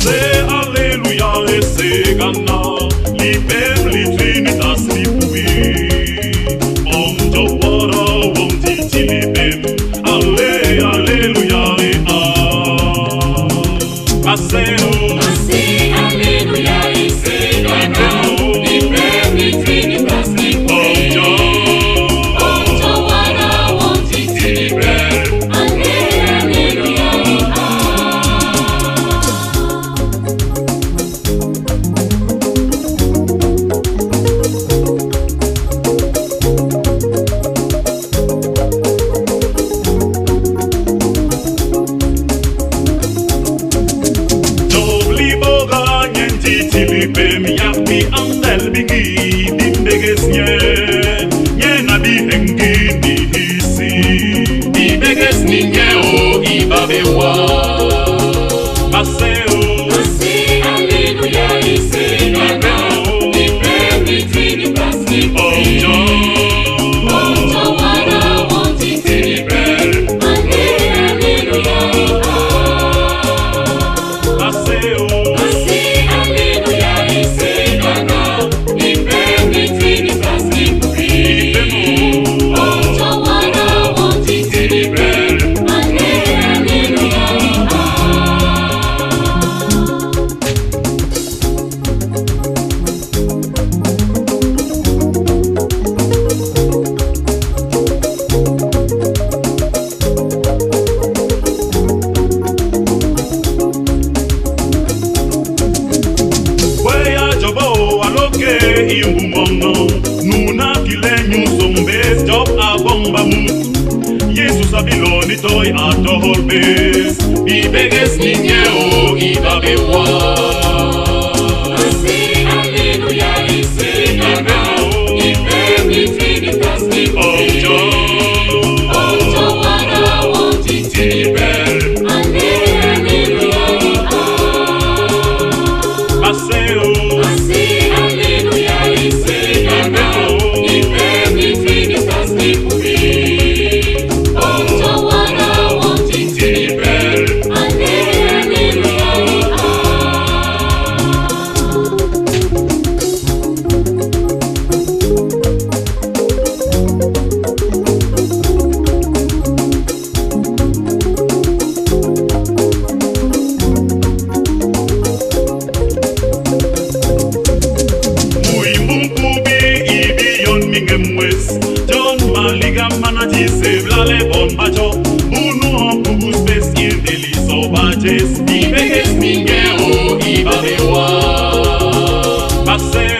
Maséé, alléluia, et c'est Ghana. Lipem, li Trinitas, lipubi. Om Jawara, om Titi lipem. Allé, alléluia, et Maséé, Maséé, alléluia, et c'est Ghana. Lipem, li Trinitas, lipubi. Om Jawara, om Titi lipem. Allé, alléluia, et Tilipem yapi andel bigi dimbeges nye na bi hengi ni hisi Bibeges ninye o ibabewa. Maséé, Maséé, alléluia, et c'est Ghana. Lipem, li Trinitas, lipubi. Om Jawara, om Titi lipem. Allé, alléluia, et Maséé, Maséé, alléluia, et c'est Ghana. Lipem, li Trinitas, lipubi. Om Jawara, om Titi lipem. Allé, alléluia, et Weya jobo aloke imbumono nuna kilenyu sombes job abombamu Jesus abiloni toy atolbes Bibeges ninye o ibabewa. Maséé, alléluia, et c'est Ghana. Lipem, li Trinitas, lipubi. Om Jawara, om Titi lipem. Allé, alléluia, et Maséé, Maséé, alléluia, et c'est Ghana. Lipem, li Trinitas, lipubi. Om Jawara, om Titi lipem. Allé, alléluia, et lipubi ibiyon mingemwes John maliga manati sevlale bombacho unu hokugu space indeliso bajes Bibeges ninye o ibabewa. Maséé,